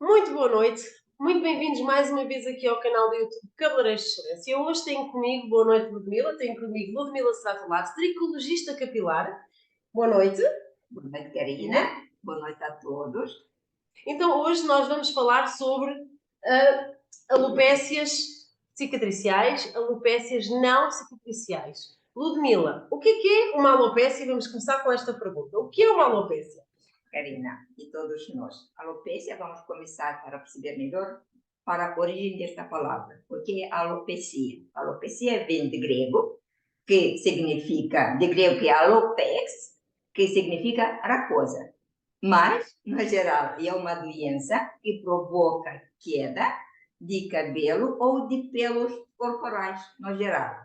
Muito boa noite, muito bem-vindos mais uma vez aqui ao canal do YouTube Cabeleireiros de Excelência. Hoje tenho comigo, boa noite Ludmila, tenho comigo Ludmila Stratolato, tricologista capilar. Boa noite. Boa noite, Karina. Boa noite a todos. Então hoje nós vamos falar sobre alopécias cicatriciais, alopécias não cicatriciais. Ludmila, o que é uma alopécia? Vamos começar com esta pergunta. O que é uma alopécia? Karina e todos nós. Alopecia, vamos começar para perceber melhor para a origem desta palavra. O que é alopecia? Alopecia vem de grego, que significa, de grego que é alopex, que significa raposa. Mas, no geral, é uma doença que provoca queda de cabelo ou de pelos corporais, no geral.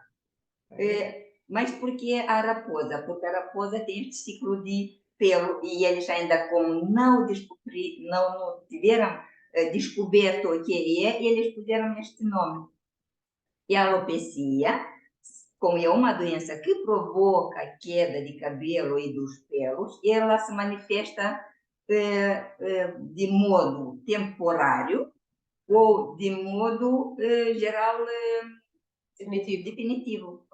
Mas por que a raposa? Porque a raposa tem este ciclo de pelo e eles ainda como não tiveram descoberto o que é, eles puseram este nome. E a alopecia, como é uma doença que provoca queda de cabelo e dos pelos, ela se manifesta de modo temporário ou de modo geral definitivo.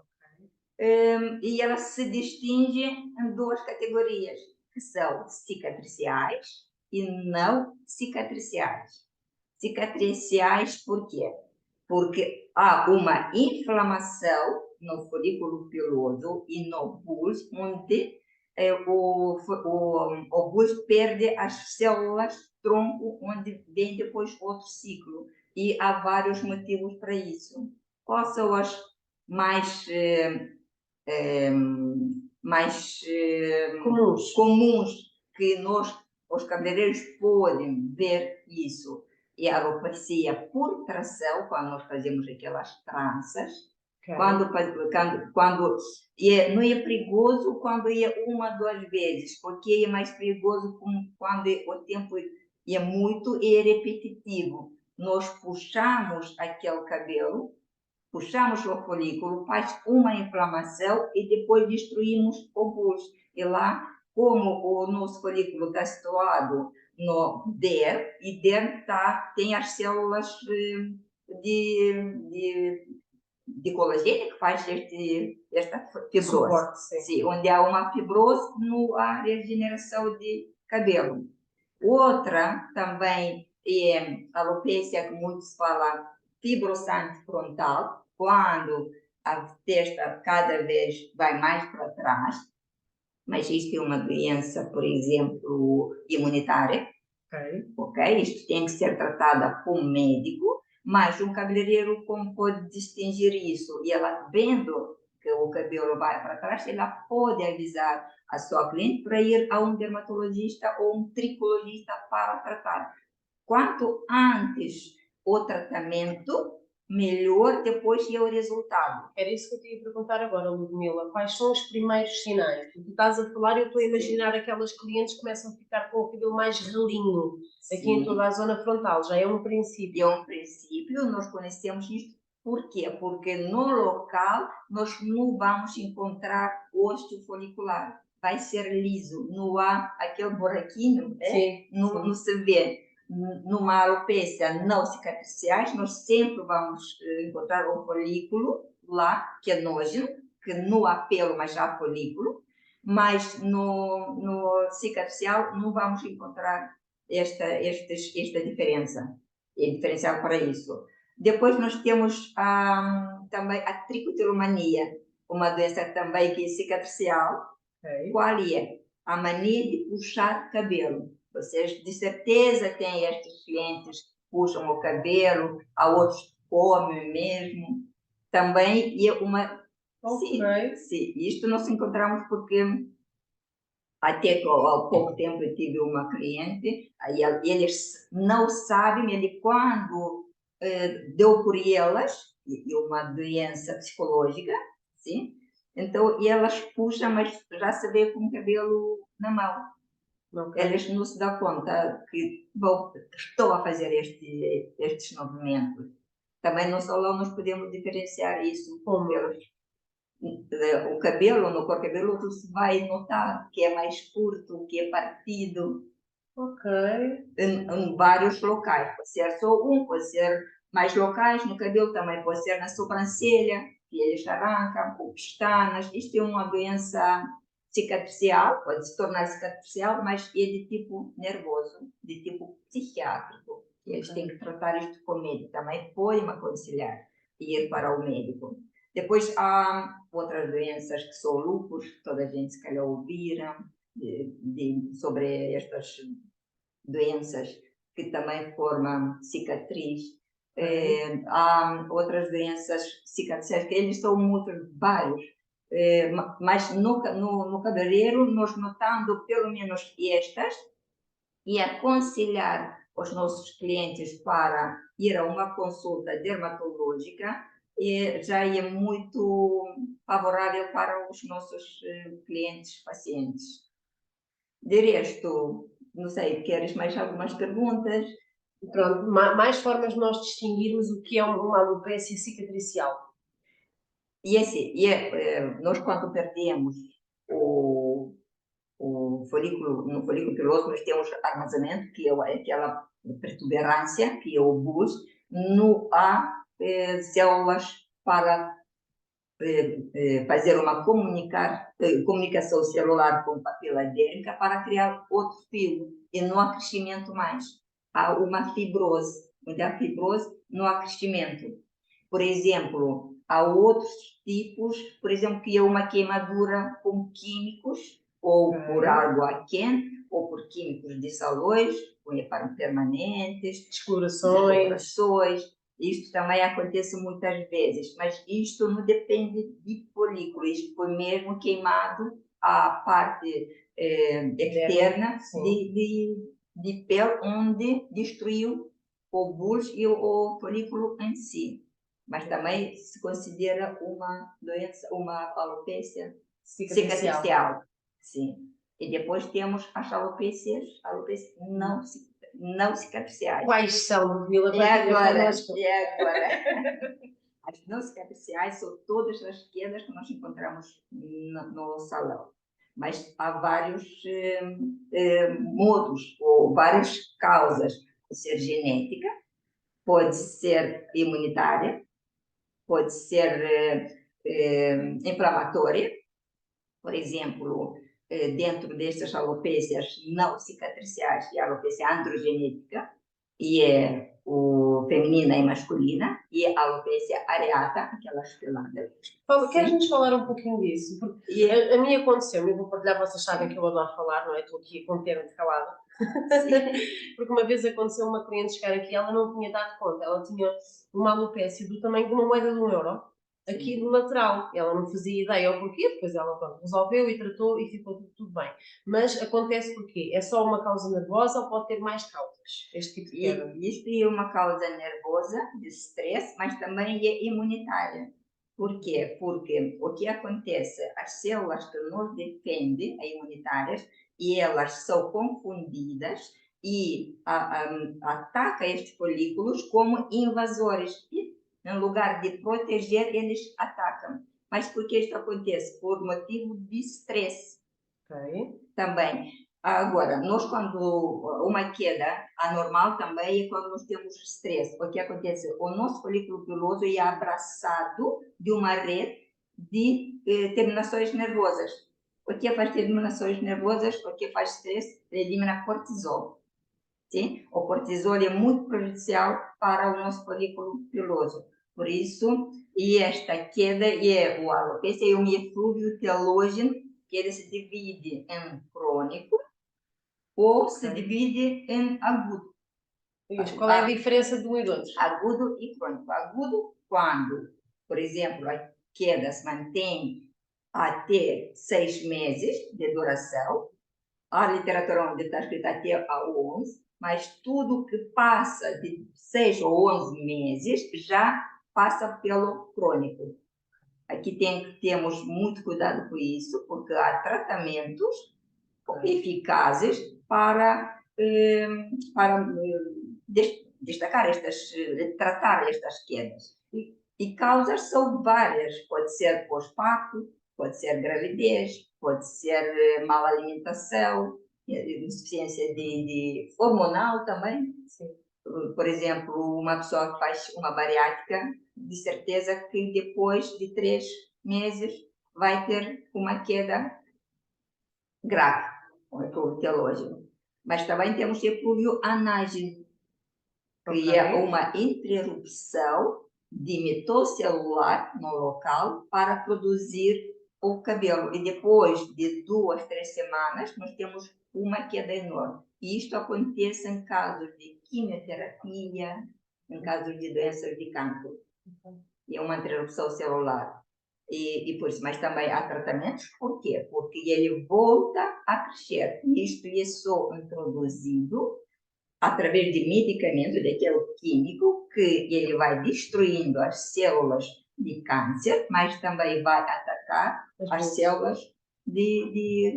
E ela se distingue em duas categorias, que são cicatriciais e não cicatriciais. Cicatriciais por quê? Porque há uma inflamação no folículo piloso e no bulbo, onde o bulbo perde as células tronco, onde vem depois outro ciclo. E há vários motivos para isso. Quais são as mais comuns que nós, os cabeleireiros, podem ver isso? E a alopecia por tração, quando nós fazemos aquelas tranças, Okay. Não é perigoso quando é uma, duas vezes, porque é mais perigoso quando o tempo é muito e repetitivo. Nós puxamos aquele cabelo, puxamos o folículo, faz uma inflamação e depois destruímos o bulbo. E lá, como o nosso folículo está situado no DER, e DER tem as células de colagênio que faz esta fibrose. Suporte, sim. Sim, onde há uma fibrose, não há regeneração de cabelo. Outra também é a alopecia, que muitos falam fibrosante frontal, quando a testa cada vez vai mais para trás, mas isto é uma doença, por exemplo, imunitária. Ok? Isto tem que ser tratada com um médico, mas um cabeleireiro como pode distinguir isso? E ela vendo que o cabelo vai para trás, ela pode avisar a sua cliente para ir a um dermatologista ou um tricologista para tratar. Quanto antes o tratamento, melhor depois é o resultado. Era isso que eu te ia perguntar agora, Ludmila. Quais são os primeiros sinais? Porque tu estás a falar, eu estou a imaginar aquelas clientes que começam a ficar com o cabelo mais relinho, aqui em toda a zona frontal. Já é um princípio. É um princípio, nós conhecemos isto. Por quê? Porque no local nós não vamos encontrar ósseo folicular. Vai ser liso, não há aquele buraquinho, não se vê. Numa alopecia não cicatriciais, nós sempre vamos encontrar um folículo lá, que é nógeno, que não há pelo, mas há folículo. Mas no cicatricial não vamos encontrar esta diferença. É diferencial para isso. Depois nós temos também a tricotilomania, uma doença também que é cicatricial. Qual é? A mania de puxar cabelo. Vocês de certeza têm estes clientes que puxam o cabelo, a outros comem mesmo. Também é uma... Sim, isto nós encontramos porque até há pouco tempo eu tive uma cliente, aí eles não sabem, ele quando deu por elas, e uma doença psicológica, sim? Então elas puxam, mas já se vê com o cabelo na mão. Okay. Eles não se dão conta que estou a fazer estes movimentos. Também no salão nós podemos diferenciar isso o cabelo, no cor cabeludo, se vai notar que é mais curto, que é partido. Ok. Em vários locais. Pode ser só um, pode ser mais locais no cabelo, também pode ser na sobrancelha, que eles arrancam, ou pestanas. Isto é uma doença cicatricial, pode se tornar cicatricial, mas é de tipo nervoso, de tipo psiquiátrico. Eles têm que tratar isto com o médico. Também podem aconselhar ir para o médico. Depois há outras doenças que são lúpus, toda a gente se calhar ouviram sobre estas doenças que também formam cicatriz. Há outras doenças cicatriciais que eles são muitos, vários. Mas no cabeleireiro, nós notando pelo menos estas e aconselhar os nossos clientes para ir a uma consulta dermatológica já é muito favorável para os nossos clientes, pacientes. De resto, não sei, queres mais algumas perguntas? Pronto, mais formas de nós distinguirmos o que é uma alopécia cicatricial. E assim, nós quando perdemos o folículo, no folículo piloso, nós temos armazenamento, que é aquela protuberância, que é o bulbo, não há células para fazer uma comunicação celular com papila adêmica para criar outro fio e não há crescimento mais. Há uma fibrose. Onde há fibrose, não há crescimento. Por exemplo, há outros tipos, por exemplo, que é uma queimadura com químicos, ou por água quente, ou por químicos dissolventes, ou permanentes, descolorações. Isto também acontece muitas vezes, mas isto não depende de folículo, isto foi mesmo queimado a parte externa de pele, onde destruiu o bulbo e o folículo em si. Mas também se considera uma doença, uma alopécia cicatricial. Sim. E depois temos as alopécias não cicatriciais. Quais são, Ludmila? E agora? As não cicatriciais são todas as quedas que nós encontramos no salão. Mas há vários modos ou várias causas. Pode ser genética, pode ser imunitária, pode ser inflamatória. Por exemplo, dentro destas alopécias não cicatriciais, e a alopécia androgenética, e é o feminina e masculina, e a alopecia areata, aquelas peladas. Queres-nos falar um pouquinho disso? Porque a mim aconteceu, eu vou partilhar, vocês sabem que eu adoro falar, não é? Estou aqui com o termo de calado. Porque uma vez aconteceu uma cliente chegar aqui, ela não tinha dado conta, ela tinha uma alopécia do tamanho de uma moeda de €1 aqui no lateral. Ela não fazia ideia ao porquê, depois ela resolveu e tratou e ficou tudo bem. Mas acontece porquê? É só uma causa nervosa ou pode ter mais causas? Este tipo de queda? Isto é uma causa nervosa, de stress, mas também é imunitária. Por quê? Porque o que acontece? As células que nos defendem, as imunitárias, e elas são confundidas e atacam estes folículos como invasores. E, em lugar de proteger, eles atacam. Mas por que isso acontece? Por motivo de estresse. Okay. Também. Agora, nós quando uma queda anormal também é quando nós temos estresse. O que acontece? O nosso folículo piloso é abraçado de uma rede de terminações nervosas. O que faz terminações nervosas? O que faz estresse? Elimina cortisol. Sim? O cortisol é muito prejudicial para o nosso folículo piloso. Por isso, e esta queda é o alopecia é um eflúvio telógeno que ele se divide em crônico ou se divide em agudo. Qual é a diferença de um e do outro? Agudo e crônico. Agudo, quando, por exemplo, a queda se mantém até 6 meses de duração, a literatura onde está escrita até a 11, mas tudo que passa de 6 ou 11 meses já passa pelo crônico. Aqui temos muito cuidado com isso, porque há tratamentos eficazes para destacar tratar estas quedas. E causas são várias, pode ser pós-parto, pode ser gravidez, pode ser mala alimentação, insuficiência de hormonal também. Sim. Por exemplo, uma pessoa que faz uma bariátrica, de certeza que depois de 3 meses vai ter uma queda grave, com eflúvio telógeno. Mas também temos eflúvio anágeno, que é uma interrupção de mitocélular no local para produzir o cabelo. E depois de 2, 3 semanas, nós temos uma queda enorme. E isto acontece em casos de quimioterapia, em casos de doenças de cancro. E é uma interrupção celular. E por isso, mas também há tratamentos. Por quê? Porque ele volta a crescer. Isto é só introduzido através de medicamento, daquele químico, que ele vai destruindo as células de câncer, mas também vai atacar as células de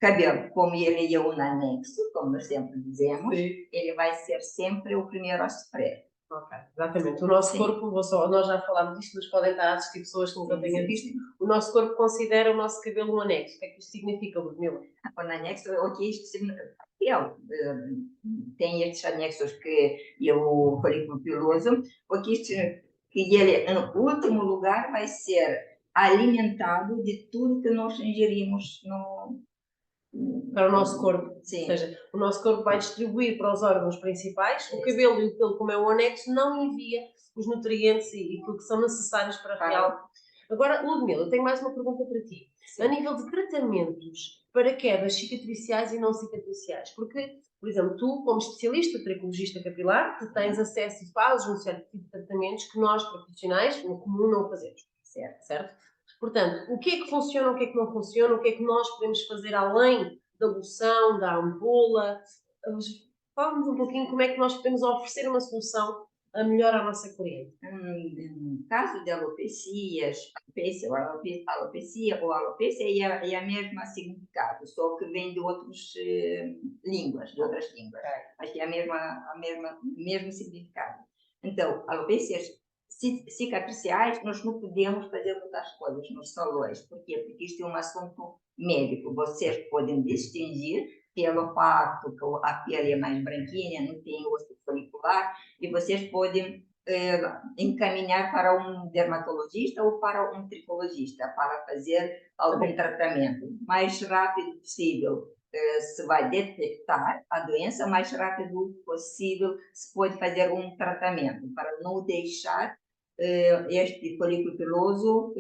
cabelo. Como ele é um anexo, como nós sempre dizemos, ele vai ser sempre o primeiro a sofrer. Ok, exatamente. O nosso corpo, nós já falámos disto, mas podem estar a assistir pessoas que nunca tenham visto. O nosso corpo considera o nosso cabelo um anexo. O que é que isto significa, Ludmila? Um anexo, o que isto significa? Tem estes anexos que é o folículo piloso, o que isto que ele, em último lugar, vai ser alimentado de tudo que nós ingerimos para o nosso corpo. Sim. Ou seja, o nosso corpo vai distribuir para os órgãos principais. O cabelo e o pelo, como é um anexo, não envia os nutrientes e aquilo que são necessários para a real. Agora, Ludmila, eu tenho mais uma pergunta para ti. Sim. A nível de tratamentos para quedas cicatriciais e não cicatriciais, porque, por exemplo, tu, como especialista, tricologista capilar, tu tens acesso e fazes um certo tipo de tratamentos que nós, profissionais, no comum, não fazemos. Certo? Portanto, o que é que funciona, o que é que não funciona, o que é que nós podemos fazer além da loção, da ampola? Fala-nos um pouquinho como é que nós podemos oferecer uma solução melhor à nossa cliente. No caso de alopecias, alopecia ou alopecia é a mesma significado, só que vem de outras línguas, Acho que é mesmo significado. Então, alopecias cicatriciais, nós não podemos fazer muitas coisas nos salões. Por quê? Porque isto é um assunto médico. Vocês podem distinguir pelo facto que a pele é mais branquinha, não tem osso folicular, e vocês podem encaminhar para um dermatologista ou para um tricologista para fazer algum tratamento. Mais rápido possível se vai detectar a doença, mais rápido possível se pode fazer um tratamento para não deixar este folículo piloso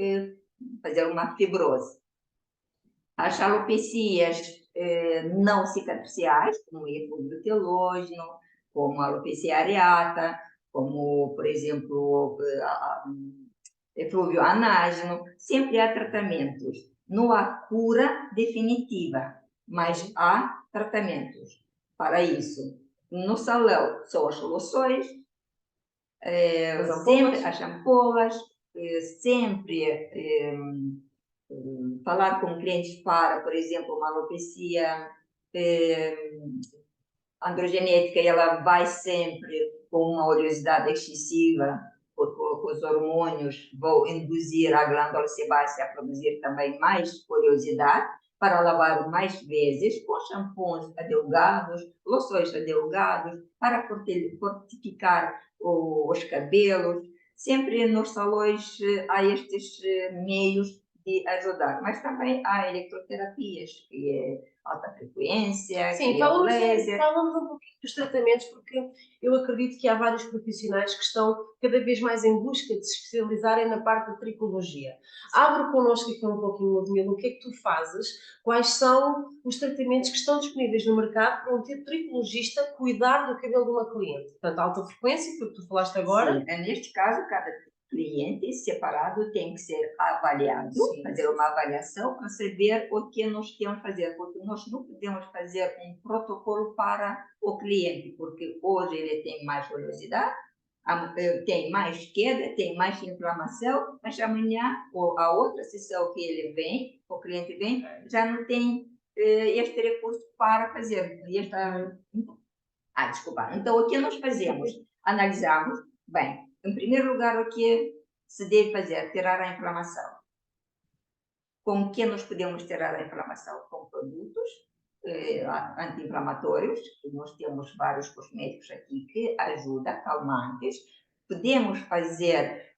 fazer uma fibrose. As alopecias não cicatriciais, como o eflúvio telógeno, como a alopecia areata, como, por exemplo, eflúvio anágeno, sempre há tratamentos. Não há cura definitiva, mas há tratamentos para isso. No salão são as soluções, sempre as ampolas, sempre falar com clientes para, por exemplo, uma alopecia androgenética, ela vai sempre com uma oleosidade excessiva, porque os hormônios vão induzir a glândula sebácea a produzir também mais oleosidade, para lavar mais vezes, com shampoos adelgados, loções adelgados, para fortificar os cabelos. Sempre nos salões há estes meios de ajudar, mas também há eletroterapias, que é alta frequência, sim, que é o laser. Falamos um pouquinho dos tratamentos, porque eu acredito que há vários profissionais que estão cada vez mais em busca de se especializarem na parte da tricologia. Abre connosco aqui um pouquinho, Ludmila, o que é que tu fazes? Quais são os tratamentos que estão disponíveis no mercado para um tricologista cuidar do cabelo de uma cliente? Portanto, alta frequência, que tu falaste agora. Sim, neste caso, cada cliente separado tem que ser avaliado, fazer uma avaliação para saber o que nós queremos fazer, porque nós não podemos fazer um protocolo para o cliente, porque hoje ele tem mais oleosidade, tem mais queda, tem mais inflamação, mas amanhã, ou a outra sessão que ele vem, o cliente vem, já não tem este recurso para fazer. Desculpa. Então, o que nós fazemos? Analisamos, bem, em primeiro lugar, o que se deve fazer? Tirar a inflamação. Com que nós podemos tirar a inflamação? Com produtos anti-inflamatórios, nós temos vários cosméticos aqui que ajudam, calmantes. Podemos fazer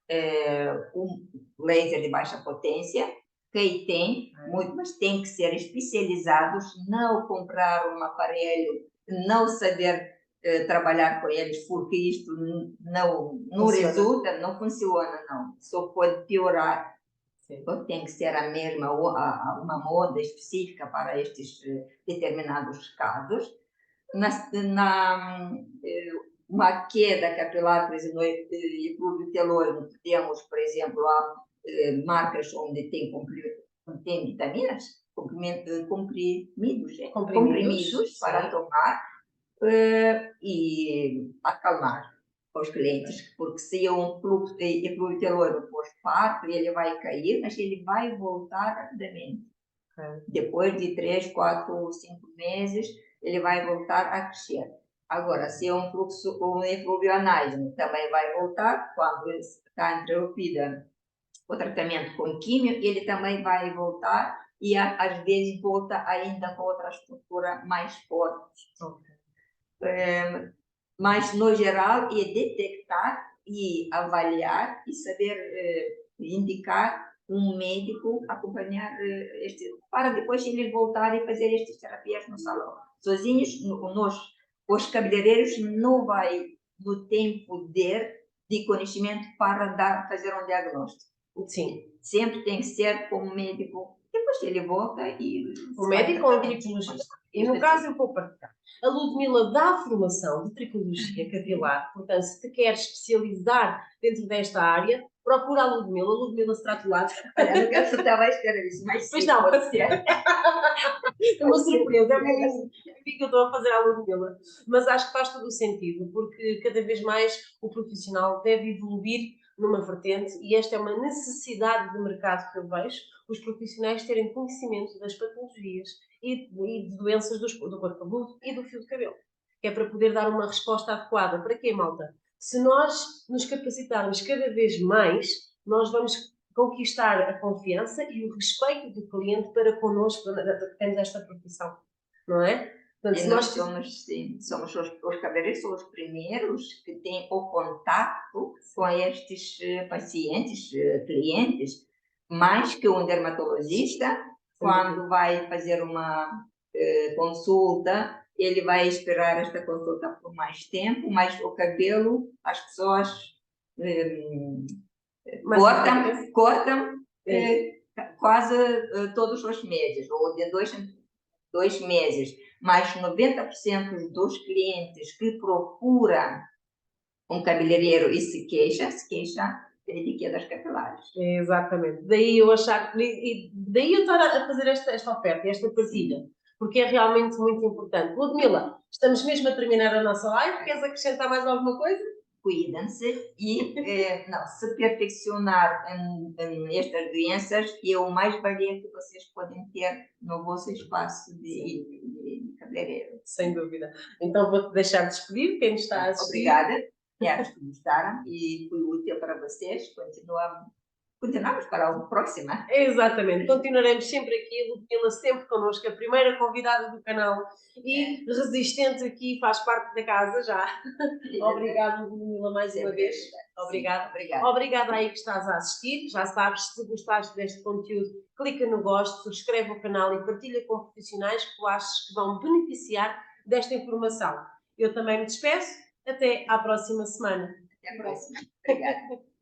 um laser de baixa potência, que tem muito, mas tem que ser especializados, não comprar um aparelho, não saber trabalhar com eles, porque isto não resulta, não funciona, não. Só pode piorar. Então, tem que ser a mesma, uma moda específica para estes determinados casos. Uma queda capilar, por exemplo, no eflúvio telóide, temos, por exemplo, marcas onde tem vitaminas, comprimidos para tomar e acalmar os clientes, porque se é um fluxo de eflúvio telóide pós-parto, ele vai cair, mas ele vai voltar rapidamente. Depois de 3, 4, 5 meses, ele vai voltar a crescer. Agora, se é um fluxo, um eflúvio anágeno, também vai voltar quando está interrompida o tratamento com químio, ele também vai voltar e às vezes volta ainda com outra estrutura mais forte. Mas, no geral, é detectar e avaliar e saber indicar um médico acompanhar para depois eles voltarem a fazer estas terapias no salão. Sozinhos, os cabeleireiros não vai no tempo de conhecimento para fazer um diagnóstico. Sim. Sempre tem que ser com o médico. Depois ele volta e... O médico ou o tricologista. E no caso eu vou partilhar. A Ludmila dá formação de tricologia capilar, portanto, se te queres especializar dentro desta área, procura a Ludmila. A Ludmila Stratulado. Olha, não quero soltar a espera disso, mas pois não, pode ser. É uma surpresa, é uma que eu estou a fazer à Ludmila. Mas acho que faz todo o sentido, porque cada vez mais o profissional deve evoluir numa vertente e esta é uma necessidade de mercado que eu vejo, os profissionais terem conhecimento das patologias e de doenças do corpo cabeludo e do fio de cabelo, que é para poder dar uma resposta adequada. Para quê, malta? Se nós nos capacitarmos cada vez mais, nós vamos conquistar a confiança e o respeito do cliente para connosco, que temos esta profissão, não é? Portanto, e nós somos os cabeleireiros, são os primeiros que têm o contato com estes pacientes, clientes, mais que um dermatologista. Quando vai fazer uma consulta, ele vai esperar esta consulta por mais tempo, mas o cabelo, as pessoas cortam quase todos os meses, ou de 2 meses, mas 90% dos clientes que procuram um cabeleireiro e se queixa de quedas capilares. Exatamente. Daí eu achar, e daí eu estar a fazer esta oferta, esta partilha, porque é realmente muito importante. Ludmila, estamos mesmo a terminar a nossa live, queres acrescentar mais alguma coisa? Cuidem-se e se perfeccionar em estas doenças é o mais valia que vocês podem ter no vosso espaço de cabeleireiro. Sem dúvida. Então vou-te deixar despedir, quem está a assistir. Obrigada, que gostaram e foi útil para vocês. Continuamos para a próxima. Exatamente, continuaremos sempre aqui, Ludmila sempre connosco, a primeira convidada do canal e resistente aqui, faz parte da casa já. Obrigada, Ludmila, mais uma vez. Obrigada. Obrigada aí que estás a assistir. Já sabes, se gostaste deste conteúdo, clica no gosto, subscreve o canal e partilha com profissionais que tu achas que vão beneficiar desta informação. Eu também me despeço. Até à próxima semana. Até a próxima. Obrigada.